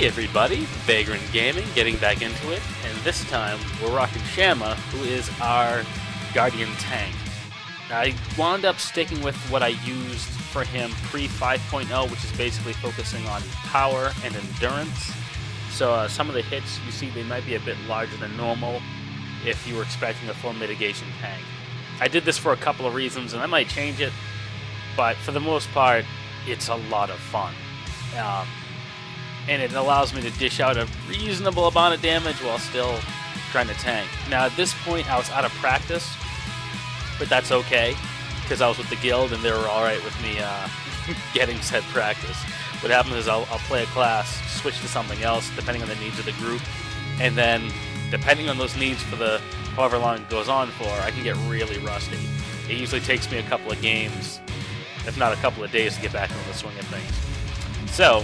Hey everybody, Vagran Gaming, getting back into it, and this time we're rocking Shama, who is our Guardian tank. I wound up sticking with what I used for him pre 5.0, which is basically focusing on power and endurance. So some of the hits, you see, they might be a bit larger than normal if you were expecting a full mitigation tank. I did this for a couple of reasons, and I might change it, but for the most part, it's a lot of fun. And it allows me to dish out a reasonable amount of damage while still trying to tank. Now at this point I was out of practice, but that's okay, because I was with the guild and they were alright with me getting said practice. What happens is I'll play a class, switch to something else depending on the needs of the group, and then depending on those needs for the however long it goes on for, I can get really rusty. It usually takes me a couple of games, if not a couple of days, to get back into the swing of things. So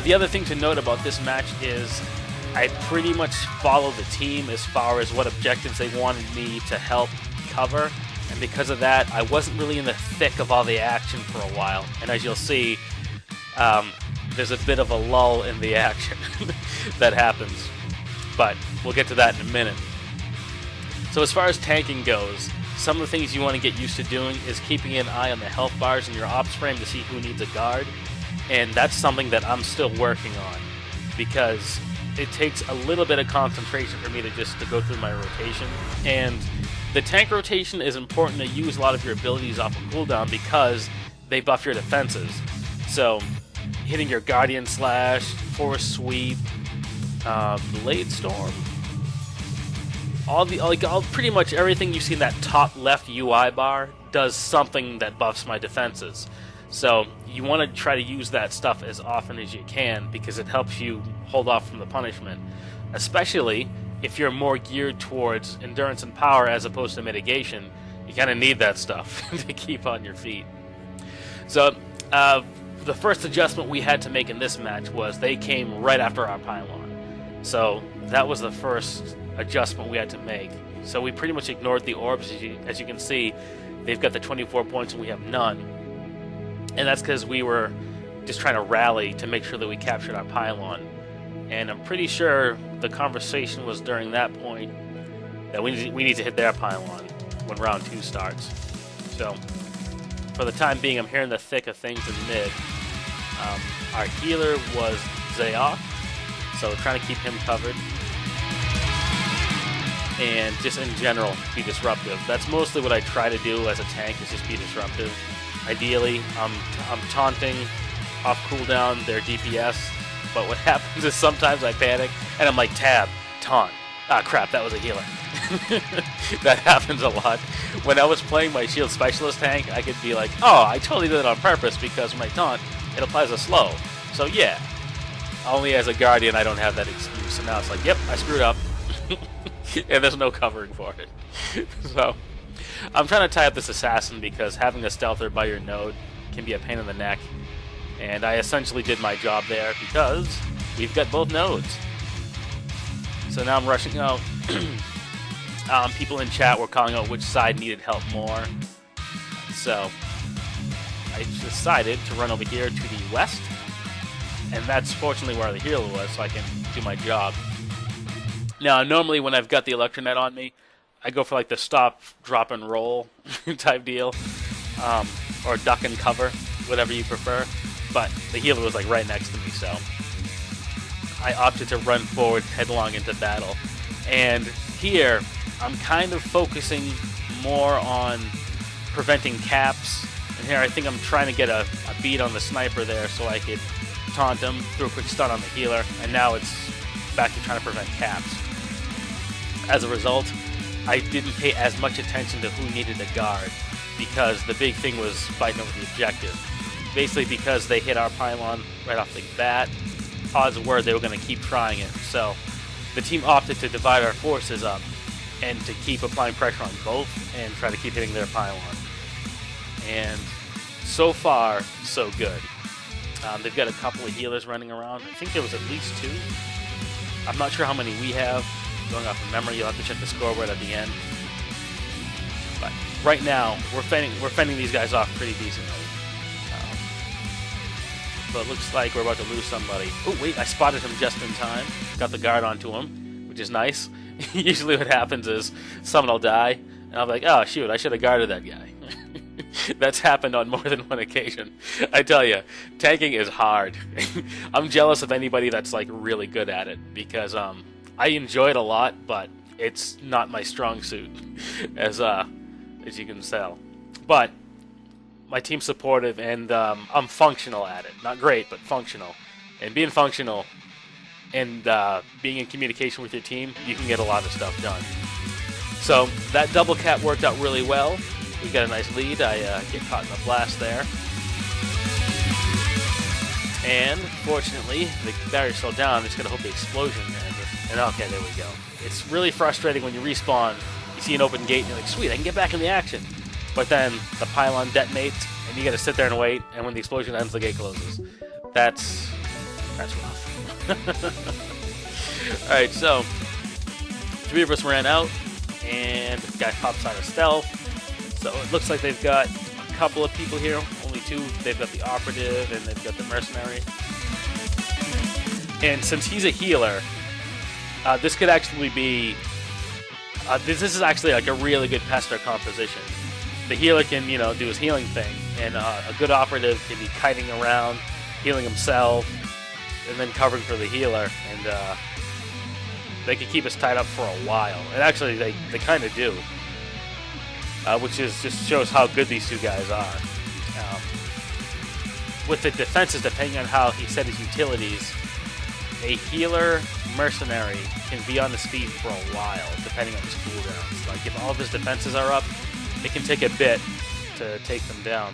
the other thing to note about this match is I pretty much followed the team as far as what objectives they wanted me to help cover, and because of that, I wasn't really in the thick of all the action for a while. And as you'll see, there's a bit of a lull in the action that happens, but we'll get to that in a minute. So as far as tanking goes, some of the things you want to get used to doing is keeping an eye on the health bars in your ops frame to see who needs a guard. And that's something that I'm still working on, because it takes a little bit of concentration for me to go through my rotation. And the tank rotation is important to use a lot of your abilities off of cooldown because they buff your defenses. So hitting your Guardian Slash, Force Sweep, Blade Storm, pretty much everything you see in that top left UI bar does something that buffs my defenses. So you want to try to use that stuff as often as you can because it helps you hold off from the punishment, especially if you're more geared towards endurance and power as opposed to mitigation. You kind of need that stuff to keep on your feet. So the first adjustment we had to make in this match was they came right after our pylon. So that was the first adjustment we had to make. So we pretty much ignored the orbs. As you can see, they've got the 24 points and we have none. And that's because we were just trying to rally to make sure that we captured our pylon. And I'm pretty sure the conversation was during that point that we need to hit their pylon when round 2 starts. So for the time being, I'm here in the thick of things in mid. Our healer was Zayok, so we're trying to keep him covered. And just in general, be disruptive. That's mostly what I try to do as a tank, is just be disruptive. Ideally, I'm taunting off cooldown their DPS, but what happens is sometimes I panic and I'm like, tab, taunt. Ah crap, that was a healer. That happens a lot. When I was playing my shield specialist tank, I could be like, oh, I totally did it on purpose because when I taunt, it applies a slow. So yeah, only as a guardian I don't have that excuse. So now it's like, yep, I screwed up. And there's no covering for it. So I'm trying to tie up this assassin because having a stealther by your node can be a pain in the neck, and I essentially did my job there because we've got both nodes. So now I'm rushing out. People in chat were calling out which side needed help more, so I decided to run over here to the west, and that's fortunately where the healer was, so I can do my job. Now normally when I've got the Electronet on me, I go for like the stop, drop, and roll type deal, or duck and cover, whatever you prefer. But the healer was like right next to me, so I opted to run forward headlong into battle. And here, I'm kind of focusing more on preventing caps. And here I think I'm trying to get a beat on the sniper there so I could taunt him, throw a quick stun on the healer, and now it's back to trying to prevent caps. As a result, I didn't pay as much attention to who needed a guard because the big thing was fighting over the objective. Basically because they hit our pylon right off the bat, odds were they were going to keep trying it. So the team opted to divide our forces up and to keep applying pressure on both and try to keep hitting their pylon. And so far, so good. They've got a couple of healers running around. I think there was at least 2. I'm not sure how many we have. Going off of memory, you'll have to check the scoreboard at the end. But right now, we're fending these guys off pretty decently. but it looks like we're about to lose somebody. Oh, wait, I spotted him just in time. Got the guard onto him, which is nice. Usually what happens is someone will die, and I'll be like, oh, shoot, I should have guarded that guy. That's happened on more than one occasion. I tell you, tanking is hard. I'm jealous of anybody that's like really good at it, because I enjoy it a lot, but it's not my strong suit, as you can tell. But my team's supportive, and I'm functional at it. Not great, but functional. And being functional and being in communication with your team, you can get a lot of stuff done. So that double cap worked out really well. We got a nice lead. I get caught in the blast there. And fortunately, the barrier's still down. I'm just going to hope the explosion ends. And okay, there we go. It's really frustrating when you respawn, you see an open gate, and you're like, sweet, I can get back in the action. But then the pylon detonates, and you got to sit there and wait, and when the explosion ends, the gate closes. That's rough. Alright, so 3 of us ran out, and the guy pops out of stealth. So it looks like they've got a couple of people here, only 2. They've got the operative, and they've got the mercenary. And since he's a healer, this could actually be... this is actually like a really good pester composition. The healer can, do his healing thing, and a good operative can be kiting around, healing himself, and then covering for the healer, and they can keep us tied up for a while. And actually, they kind of do, which just shows how good these 2 guys are. With the defenses, depending on how he set his utilities, a healer mercenary can be on his feet for a while, depending on his cooldowns. Like, if all of his defenses are up, it can take a bit to take them down.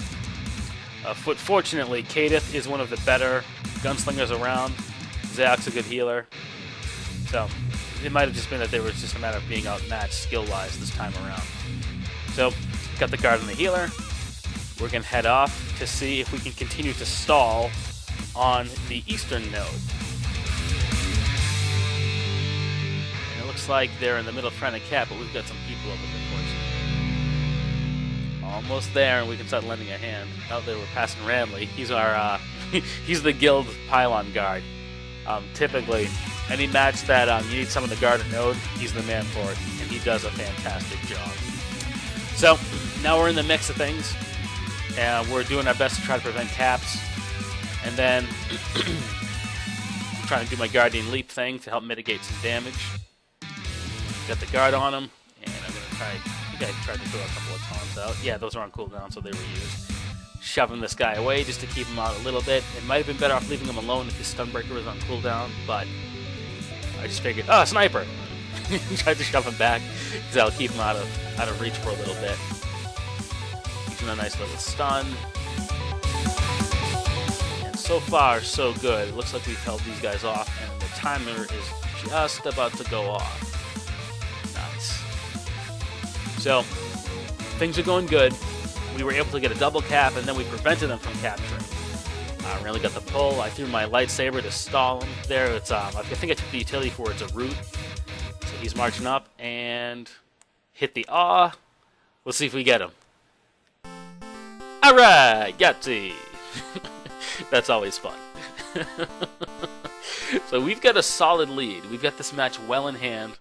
Fortunately, Kadith is one of the better gunslingers around. Zayak's a good healer. So, it might have just been that they were just a matter of being outmatched skill-wise this time around. So, got the guard on the healer. We're going to head off to see if we can continue to stall on the eastern node. And it looks like they're in the middle trying to cap, but we've got some people over there. Almost there, and we can start lending a hand. Out there, we're passing Ramley. He's our, he's the guild pylon guard. Typically, any match that you need someone to guard a node, he's the man for it, and he does a fantastic job. So, now we're in the mix of things, and we're doing our best to try to prevent caps, and then I'm trying to do my Guardian Leap thing to help mitigate some damage. Got the guard on him, and I'm going to try... I tried to throw a couple of taunts out. Yeah, those are on cooldown, so they were used. Shoving this guy away just to keep him out a little bit. It might have been better off leaving him alone if his Stunbreaker was on cooldown, but I just figured, oh, sniper! Tried to shove him back, because that'll keep him out of reach for a little bit. Using a nice little stun. And so far, so good. It looks like we've held these guys off, and the timer is just about to go off. Nice. So, things are going good. We were able to get a double cap, and then we prevented them from capturing. Really got the pull. I threw my lightsaber to stall him there. It's I think I took the utility for it's a root. So he's marching up, and hit the awe. We'll see if we get him. Alright, Yahtzee! That's always fun. So we've got a solid lead. We've got this match well in hand.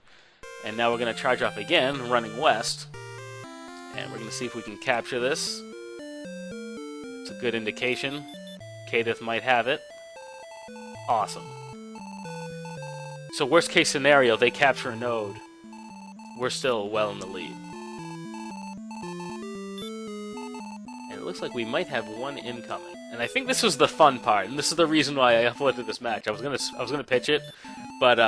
And now we're going to charge off again, running west. And we're going to see if we can capture this. It's a good indication. Kadith might have it. Awesome. So worst case scenario, they capture a node. We're still well in the lead. And it looks like we might have one incoming. And I think this was the fun part, and this is the reason why I uploaded this match. I was gonna pitch it, but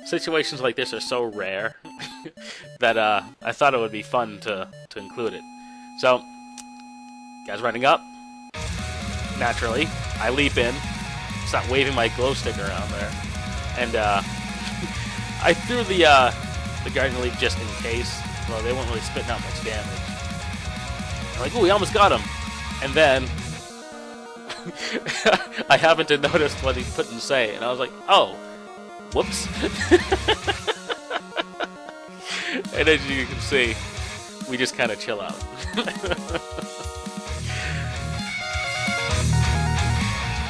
situations like this are so rare that I thought it would be fun to include it. So, guys running up. Naturally, I leap in, start waving my glow stick around there, and I threw the Guardian Leap just in case. Well, they weren't really spitting out much damage. I'm like, ooh, we almost got him. And then I happened to notice what he couldn't say, and I was like, oh, whoops. And as you can see, we just kind of chill out.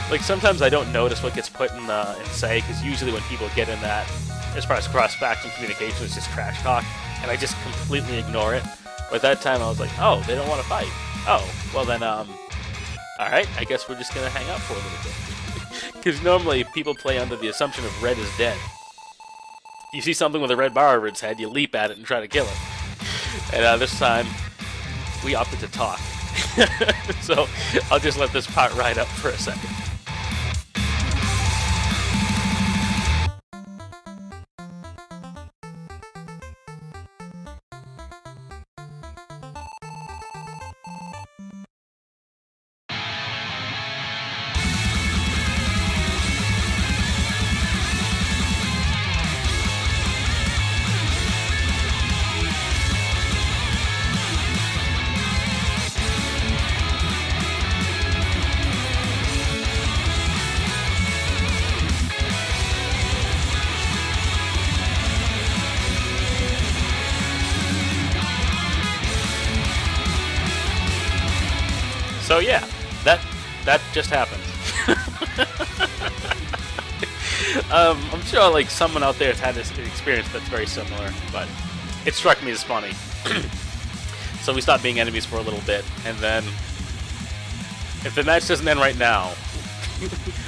Like, sometimes I don't notice what gets put in say, because usually when people get in that, as far as cross-faction communication, it's just trash talk, and I just completely ignore it. But that time I was like, oh, they don't want to fight. Oh, well then, alright, I guess we're just gonna hang out for a little bit. Because normally people play under the assumption of red is dead. You see something with a red bar over its head, you leap at it and try to kill it. And this time, we opted to talk. So, I'll just let this part ride up for a second. So yeah, that just happened. I'm sure like someone out there has had this experience that's very similar, but it struck me as funny. So we stopped being enemies for a little bit, and then if the match doesn't end right now,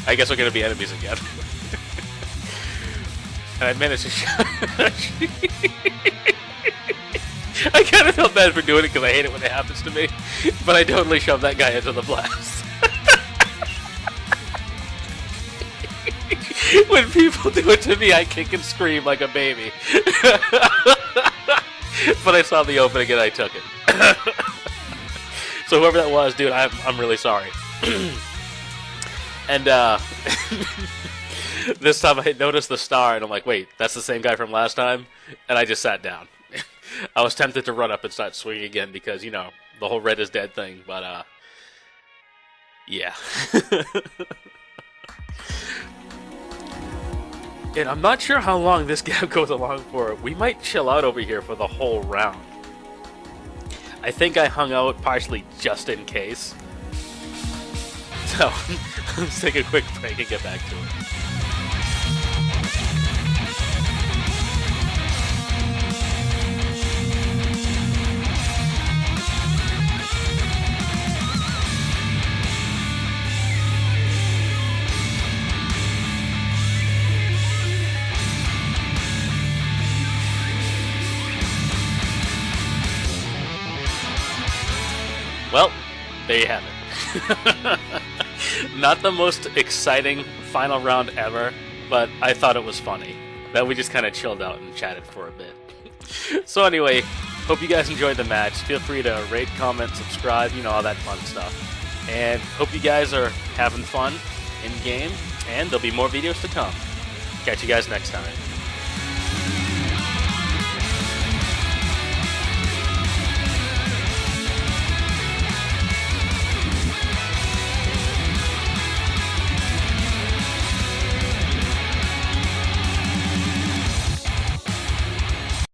I guess we're gonna be enemies again. And I managed to I kind of felt bad for doing it because I hate it when it happens to me, but I totally shoved that guy into the blast. When people do it to me, I kick and scream like a baby. But I saw the opening and I took it. So whoever that was, dude, I'm really sorry. And this time I noticed the star and I'm like, wait, that's the same guy from last time? And I just sat down. I was tempted to run up and start swinging again because, you know, the whole red is dead thing, but, yeah. And I'm not sure how long this gap goes along for. We might chill out over here for the whole round. I think I hung out partially just in case. So, let's take a quick break and get back to it. Well, there you have it. Not the most exciting final round ever, but I thought it was funny. That we just kind of chilled out and chatted for a bit. So anyway, hope you guys enjoyed the match. Feel free to rate, comment, subscribe, you know, all that fun stuff. And hope you guys are having fun in-game, and there'll be more videos to come. Catch you guys next time.